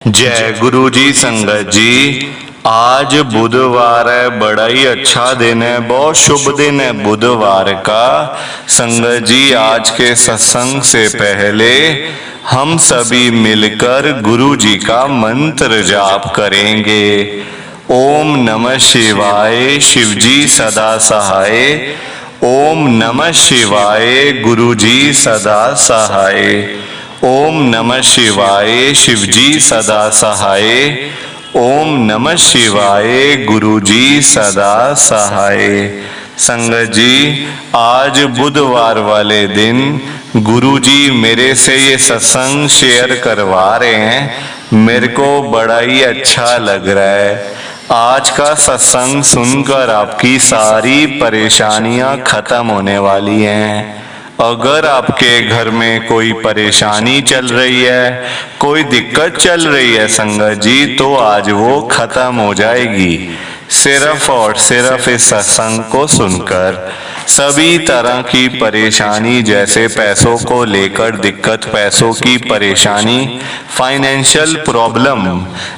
जय गुरु जी। संगत जी, आज बुधवार है, बड़ा ही अच्छा दिन है, बहुत शुभ दिन है बुधवार का। संगत जी, आज के सत्संग से पहले हम सभी मिलकर गुरु जी का मंत्र जाप करेंगे। ओम नमः शिवाय, शिव जी सदा सहाय। ओम नमः शिवाय, गुरु जी सदा सहाय। ओम नमः शिवाय, शिव जी सदा सहाय। ओम नमः शिवाय, गुरु जी सदा सहाय। संगत जी, आज बुधवार वाले दिन गुरु जी मेरे से ये सत्संग शेयर करवा रहे हैं। मेरे को बड़ा ही अच्छा लग रहा है। आज का सत्संग सुनकर आपकी सारी परेशानियां खत्म होने वाली हैं। अगर आपके घर में कोई परेशानी चल रही है, कोई दिक्कत चल रही है संगत जी, तो आज वो खत्म हो जाएगी सिर्फ और सिर्फ इस सत्संग को सुनकर। सभी तरह की परेशानी, जैसे पैसों को लेकर दिक्कत, पैसों की परेशानी, फाइनेंशियल प्रॉब्लम,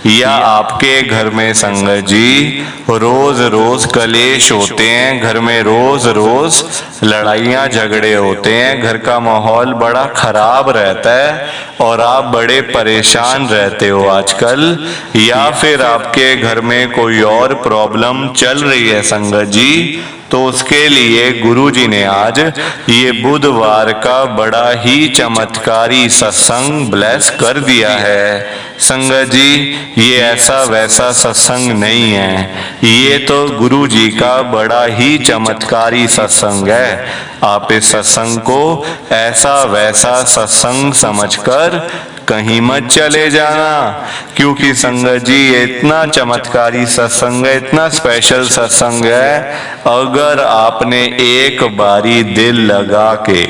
या आपके घर में संगत जी रोज रोज कलेश होते हैं, घर में रोज रोज लड़ाइयाँ झगड़े होते हैं, घर का माहौल बड़ा खराब रहता है और आप बड़े परेशान रहते हो आजकल, या फिर आपके घर में कोई और प्रॉब्लम चल रही है संगत जी, तो उसके लिए गुरु जी ने आज ये बुधवार का बड़ा ही चमत्कारी सत्संग ब्लेस कर दिया है। संगत जी, ये ऐसा वैसा सत्संग नहीं है, ये तो गुरु जी का बड़ा ही चमत्कारी सत्संग है। आप इस सत्संग को ऐसा वैसा सत्संग समझकर कहीं मत चले जाना, क्योंकि संगत जी ये इतना चमत्कारी सत्संग है, इतना स्पेशल सत्संग है। अगर आपने एक बारी दिल लगा के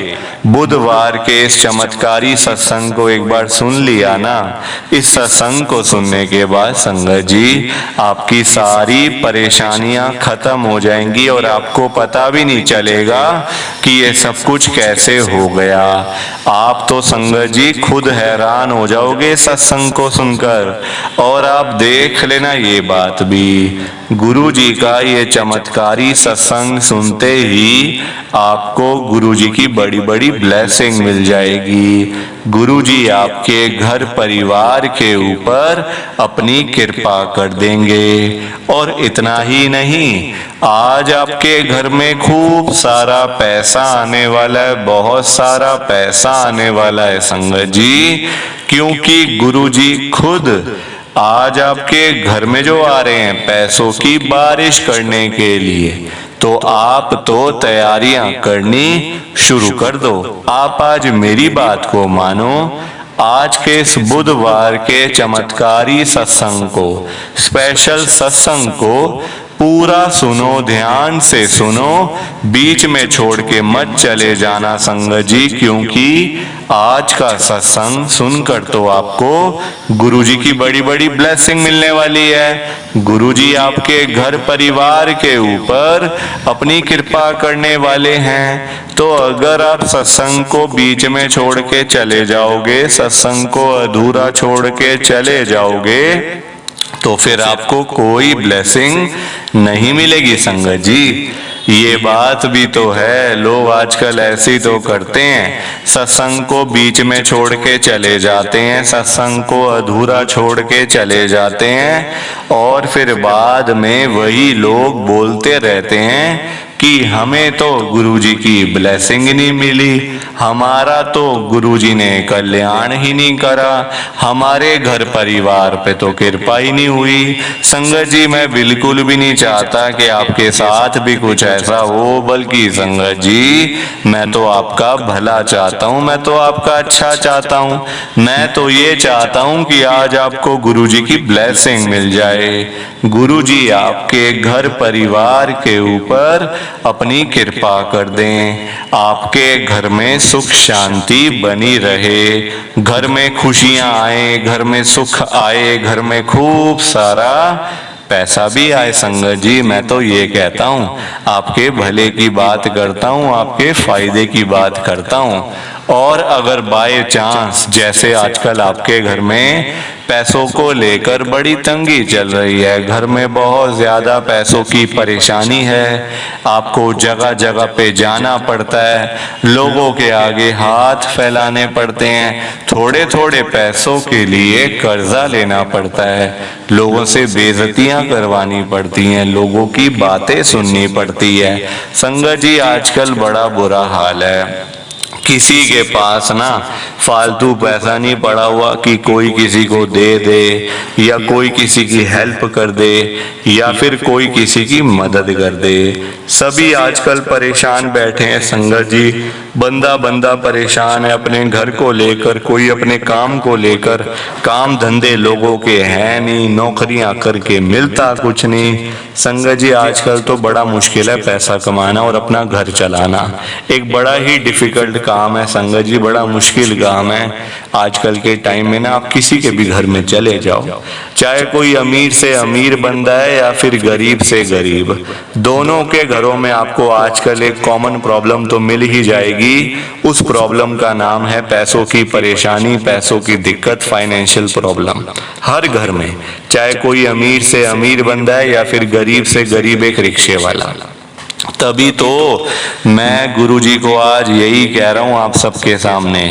बुधवार के इस चमत्कारी सत्संग को एक बार सुन लिया ना, इस सत्संग को सुनने के बाद संगत जी आपकी सारी परेशानियां खत्म हो जाएंगी और आपको पता भी नहीं चलेगा कि ये सब कुछ कैसे हो गया। आप तो संगत जी खुद हैरान हो जाओगे सत्संग को सुनकर। और आप देख लेना ये बात भी, गुरु जी का ये चमत्कारी सत्संग सुनते ही आपको गुरु जी की बड़ी बड़ी ब्लेसिंग मिल जाएगी। गुरु जी आपके घर परिवार के ऊपर अपनी कृपा कर देंगे। और इतना ही नहीं, आज आपके घर में खूब सारा पैसा आने वाला है, बहुत सारा पैसा आने वाला है संगत जी, क्योंकि गुरु जी खुद आज आपके घर में जो आ रहे हैं पैसों की बारिश करने के लिए। तो आप तो तैयारियां करनी शुरू कर दो। आप आज मेरी बात को मानो, आज के इस बुधवार के चमत्कारी सत्संग को, स्पेशल सत्संग को पूरा सुनो, ध्यान से सुनो, बीच में छोड़ के मत चले जाना संगत जी, क्योंकि आज का सत्संग सुनकर तो आपको गुरुजी की बड़ी बड़ी ब्लेसिंग मिलने वाली है। गुरुजी आपके घर परिवार के ऊपर अपनी कृपा करने वाले हैं। तो अगर आप सत्संग को बीच में छोड़ के चले जाओगे, सत्संग को अधूरा छोड़ के चले जाओगे, तो फिर आपको कोई ब्लेसिंग नहीं मिलेगी संगत जी। ये बात भी तो है, लोग आजकल ऐसी तो करते हैं, सत्संग को बीच में छोड़ के चले जाते हैं, सत्संग को अधूरा छोड़ के चले जाते हैं, और फिर बाद में वही लोग बोलते रहते हैं कि हमें तो गुरुजी की ब्लेसिंग नहीं मिली, हमारा तो गुरुजी ने कल्याण ही नहीं करा, हमारे घर परिवार पे तो कृपा ही नहीं हुई। संगत जी, मैं बिल्कुल भी नहीं चाहता कि आपके साथ भी कुछ ऐसा हो, बल्कि संगत जी मैं तो आपका भला चाहता हूँ, मैं तो आपका अच्छा चाहता हूँ। मैं तो ये चाहता हूँ कि आज आपको गुरुजी की ब्लेसिंग मिल जाए, गुरुजी आपके घर परिवार के ऊपर अपनी कृपा कर दें, आपके घर में सुख शांति बनी रहे, घर में खुशियां आए, घर में सुख आए, घर में खूब सारा पैसा भी आए। संगत जी, मैं तो ये कहता हूँ, आपके भले की बात करता हूँ, आपके फायदे की बात करता हूँ। और अगर बाय चांस जैसे आजकल आपके घर में पैसों को लेकर बड़ी तंगी चल रही है, घर में बहुत ज्यादा पैसों की परेशानी है, आपको जगह जगह पे जाना पड़ता है, लोगों के आगे हाथ फैलाने पड़ते हैं, थोड़े थोड़े पैसों के लिए कर्जा लेना पड़ता है, लोगों से बेइज्जतियां करवानी पड़ती हैं, लोगों की बातें सुननी पड़ती है। संगत जी आजकल बड़ा बुरा हाल है। किसी के पास ना फालतू पैसा नहीं पड़ा हुआ कि कोई किसी को दे दे या कोई किसी की हेल्प कर दे या फिर कोई किसी की मदद कर दे। सभी आजकल परेशान बैठे हैं संगत जी, बंदा बंदा परेशान है अपने घर को लेकर, कोई अपने काम को लेकर, काम धंधे लोगों के हैं नहीं, नौकरियां करके मिलता कुछ नहीं। संगत जी आजकल तो बड़ा मुश्किल है पैसा कमाना और अपना घर चलाना, एक बड़ा ही डिफिकल्ट काम है संगत जी, बड़ा मुश्किल काम है। आजकल के टाइम में ना आप किसी के भी घर में चले जाओ, चाहे कोई अमीर से अमीर बंदा है या फिर गरीब से गरीब, दोनों के घरों में आपको आजकल एक कॉमन प्रॉब्लम तो मिल ही जाएगी। उस प्रॉब्लम का नाम है पैसों की परेशानी, पैसों की दिक्कत, फाइनेंशियल प्रॉब्लम। हर घर में चाहे कोई अमीर से अमीर बंदा है या फिर गरीब से गरीब एक रिक्शे वाला। तभी तो मैं गुरुजी को आज यही कह रहा हूं आप सबके सामने,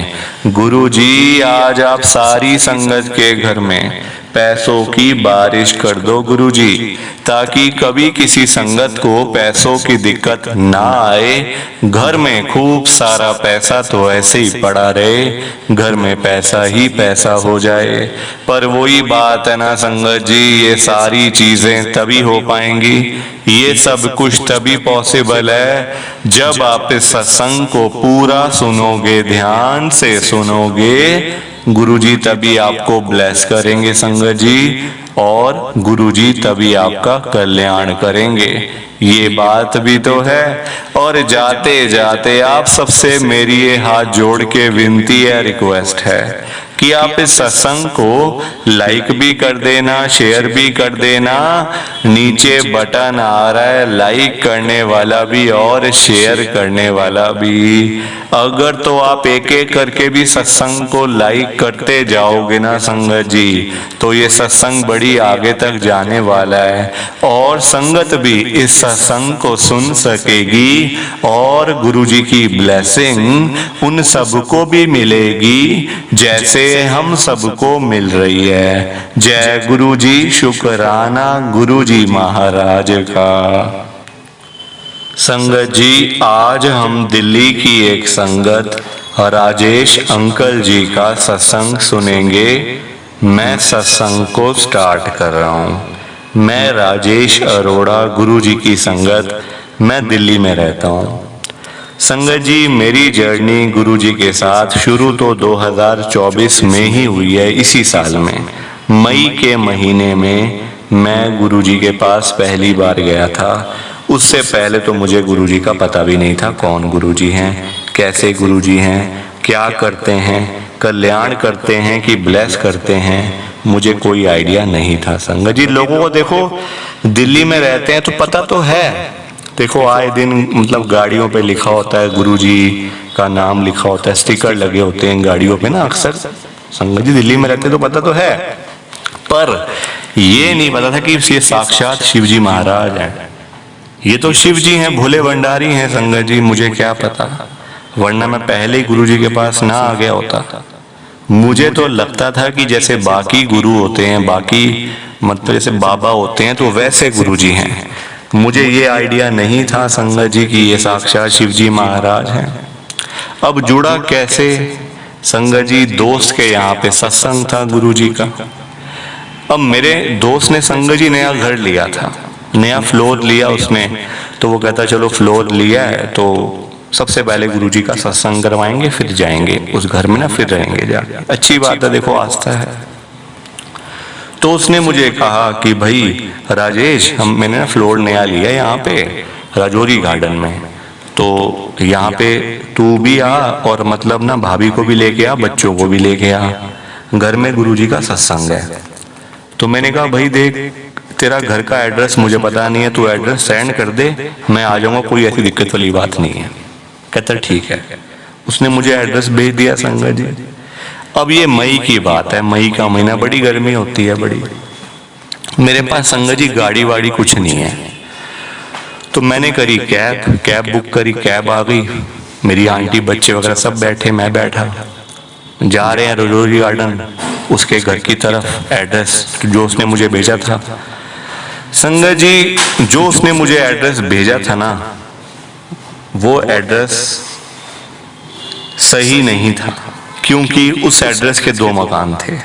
गुरुजी आज आप सारी संगत के घर में पैसों की बारिश कर दो गुरुजी, ताकि कभी किसी संगत को पैसों की दिक्कत ना आए। घर में खूब सारा पैसा तो ऐसे ही पड़ा रहे, घर में पैसा ही पैसा हो जाए। पर वही बात है ना संगत जी, ये सारी चीजें तभी हो पाएंगी, ये सब कुछ तभी पॉसिबल है जब आप इस सत्संग को पूरा सुनोगे, ध्यान से सुनोगे। गुरुजी तभी आपको ब्लेस करेंगे संगत जी, और गुरुजी तभी आपका कल्याण करेंगे। ये बात भी तो है। और जाते जाते आप सबसे मेरी ये हाथ जोड़ के विनती है, रिक्वेस्ट है कि आप इस सत्संग को लाइक भी कर देना, शेयर भी कर देना। नीचे बटन आ रहा है लाइक करने वाला भी और शेयर करने वाला भी। अगर तो आप एक एक करके भी सत्संग को लाइक करते जाओगे ना संगत जी, तो ये सत्संग बड़ी आगे तक जाने वाला है और संगत भी इस सत्संग को सुन सकेगी और गुरुजी की ब्लेसिंग उन सबको भी मिलेगी जैसे हम सबको मिल रही है। जय गुरुजी, शुक्राना गुरुजी महाराज का। संगत जी आज हम दिल्ली की एक संगत राजेश अंकल जी का सत्संग सुनेंगे। मैं सत्संग को स्टार्ट कर रहा हूँ। मैं राजेश अरोड़ा, गुरुजी की संगत, मैं दिल्ली में रहता हूँ। संगत जी मेरी जर्नी गुरुजी के साथ शुरू तो 2024 में ही हुई है। इसी साल में मई के महीने में मैं गुरुजी के पास पहली बार गया था। उससे पहले तो मुझे गुरुजी का पता भी नहीं था, कौन गुरुजी हैं, कैसे गुरुजी हैं, क्या करते हैं, कल्याण करते हैं कि ब्लेस करते हैं, मुझे कोई आइडिया नहीं था। संगत जी लोगों को देखो दिल्ली में रहते हैं तो पता तो है, देखो आए दिन मतलब गाड़ियों पे लिखा होता है गुरुजी का नाम लिखा होता है, स्टिकर लगे होते हैं गाड़ियों पे ना अक्सर। संगत जी दिल्ली में रहते तो पता तो है, पर ये नहीं पता था कि ये साक्षात शिवजी महाराज हैं। ये तो शिव जी हैं, भोले भंडारी हैं संगत जी, मुझे क्या पता, वरना मैं पहले ही गुरु जी के पास ना आ गया होता। मुझे तो लगता था कि जैसे बाकी गुरु होते हैं, बाकी मतलब जैसे बाबा होते हैं तो वैसे गुरु जी हैं। मुझे ये आइडिया नहीं था संगत जी कि ये साक्षात शिव जी महाराज हैं। अब जुड़ा कैसे संगत जी, दोस्त के यहाँ पे सत्संग था गुरु जी का। अब मेरे दोस्त ने संगत जी नया घर लिया था, नया फ्लोर लिया उसने, तो वो कहता चलो फ्लोर लिया है तो सबसे पहले गुरुजी का सत्संग करवाएंगे फिर जाएंगे उस घर में ना, फिर रहेंगे जाके। अच्छी बात है, देखो आस्था है। तो उसने मुझे कहा कि भाई राजेश मैंने ना फ्लोर नया लिया है यहाँ पे राजौरी गार्डन में, तो यहाँ पे तू भी आ और मतलब ना भाभी को भी लेके आ, बच्चों को भी लेके आ, घर में गुरुजी का सत्संग है। तो मैंने कहा भाई देख तेरा घर का एड्रेस मुझे पता नहीं है, तू एड्रेस सेंड कर दे, मैं आ जाऊंगा, कोई ऐसी दिक्कत वाली बात नहीं है। कहता ठीक है। उसने मुझे एड्रेस भेज दिया संगत जी। अब ये मई की बात है, मई का महीना, बड़ी गर्मी होती है बड़ी। मेरे पास संगत जी गाड़ी वाड़ी कुछ नहीं है, तो मैंने करी कैब बुक करी, कैब आ गई। मेरी आंटी बच्चे वगैरह सब बैठे, मैं बैठा। जा रहे हैं रजौरी गार्डन, उसके घर की तरफ। एड्रेस जो उसने मुझे भेजा था संगत जी, जो उसने मुझे एड्रेस भेजा था ना, वो एड्रेस सही नहीं था, क्योंकि उस एड्रेस के 2 मकान थे।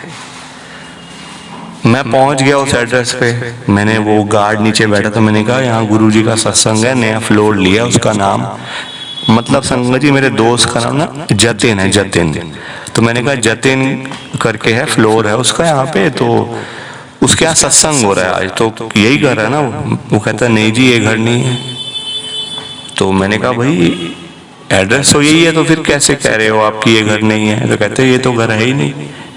मैं पहुंच गया उस एड्रेस पे, मैंने वो गार्ड नीचे बैठा था, मैंने कहा यहाँ गुरुजी का सत्संग है, नया फ्लोर लिया, उसका नाम मतलब संगत जी मेरे दोस्त का नाम ना जतिन है, जतिन। तो मैंने कहा जतिन करके है, फ्लोर है उसका यहाँ पे, तो उसके यहाँ सत्संग हो रहा है आज, तो यही घर है ना। वो कहता नहीं जी ये घर नहीं है। तो मैंने कहा भाई एड्रेस तो यही है, तो फिर कैसे कह रहे हो आपकी ये घर नहीं है? तो कहते ये तो घर है ही नहीं,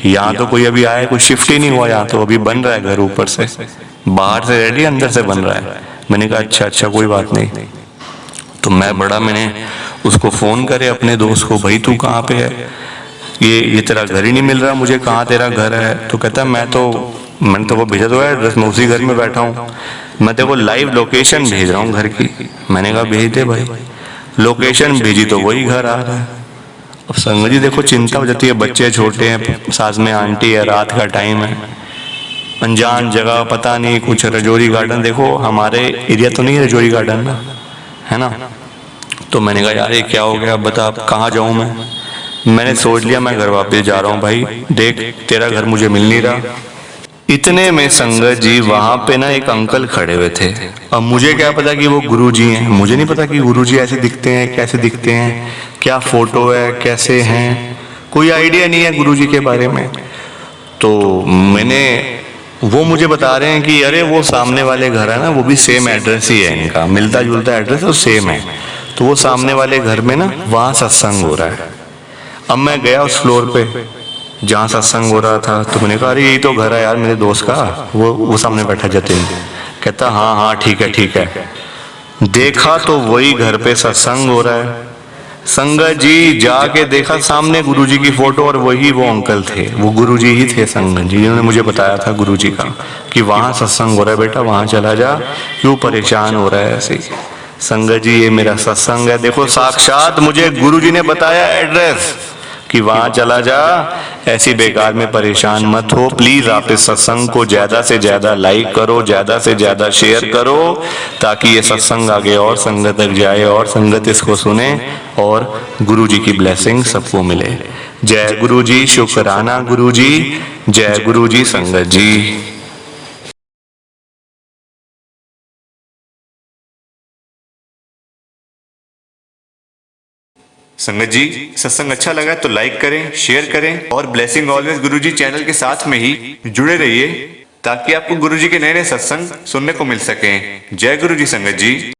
यहाँ तो कोई अभी आया, कोई शिफ्ट ही नहीं हुआ, यहाँ तो अभी बन रहा है घर, ऊपर से बाहर से रेडी, अंदर से बन रहा है। मैंने कहा अच्छा कोई बात नहीं। तो मैंने उसको फोन करे अपने दोस्त को, भाई तू कहाँ पे है, ये तेरा घर ही नहीं मिल रहा मुझे, कहाँ तेरा घर है? तो कहता मैंने तो वो भेजा तो है एड्रेस, मैं उसी घर में बैठा हूँ, मैं तेरे को लाइव लोकेशन भेज रहा हूँ घर की। मैंने कहा भेज दे भाई। लोकेशन भेजी तो वही घर आ रहा है। अब संगत जी देखो चिंता हो जाती है, बच्चे छोटे हैं, साथ में आंटी है, रात का टाइम है, अनजान जगह, पता नहीं कुछ। रजौरी गार्डन देखो हमारे एरिया तो नहीं है रजौरी गार्डन ना, है ना। तो मैंने कहा यार ये क्या हो गया, बता कहाँ जाऊँ मैं? मैंने सोच लिया मैं घर वापस जा रहा हूँ भाई, देख तेरा घर मुझे मिल नहीं रहा। इतने में संगत जी वहां पे ना एक अंकल खड़े हुए थे। अब मुझे क्या पता कि वो गुरुजी हैं, मुझे नहीं पता कि गुरुजी ऐसे दिखते हैं, कैसे दिखते हैं, क्या फोटो है, कैसे हैं, कोई आइडिया नहीं है गुरुजी के बारे में। तो वो मुझे बता रहे हैं कि अरे वो सामने वाले घर है ना, वो भी सेम एड्रेस ही है इनका, मिलता जुलता एड्रेस है, सेम है। तो वो सामने वाले घर में ना वहाँ सत्संग हो रहा है। अब मैं गया उस फ्लोर पे जहाँ सत्संग हो रहा था, तो मैंने कहा अरे यही तो घर है यार मेरे दोस्त का, वो सामने बैठा जतिन। कहता हाँ ठीक है। देखा तो वही घर पे सत्संग हो रहा है। संगत जी जाके देखा सामने गुरुजी की फोटो, और वही वो अंकल थे, वो गुरुजी ही थे संगत जी, जिन्होंने मुझे बताया था गुरुजी का कि वहाँ सत्संग हो रहा है बेटा, वहाँ चला जा, क्यों परेशान हो रहा है ऐसे ही। संगत जी ये मेरा सत्संग है, देखो साक्षात मुझे गुरुजी ने बताया एड्रेस कि वहां चला जा, ऐसी बेकार में परेशान मत हो। प्लीज आप इस सत्संग को ज्यादा से ज्यादा लाइक करो, ज्यादा से ज्यादा शेयर करो, ताकि ये सत्संग आगे और संगत तक जाए और संगत इसको सुने और गुरु जी की ब्लेसिंग सबको मिले। जय गुरु जी, शुक्राना गुरु जी, जय गुरु जी संगत जी। संगत जी सत्संग अच्छा लगा तो लाइक करें, शेयर करें और ब्लेसिंग ऑलवेज गुरुजी चैनल के साथ में ही जुड़े रहिए, ताकि आपको गुरुजी के नए नए सत्संग सुनने को मिल सकें। जय गुरुजी संगत जी।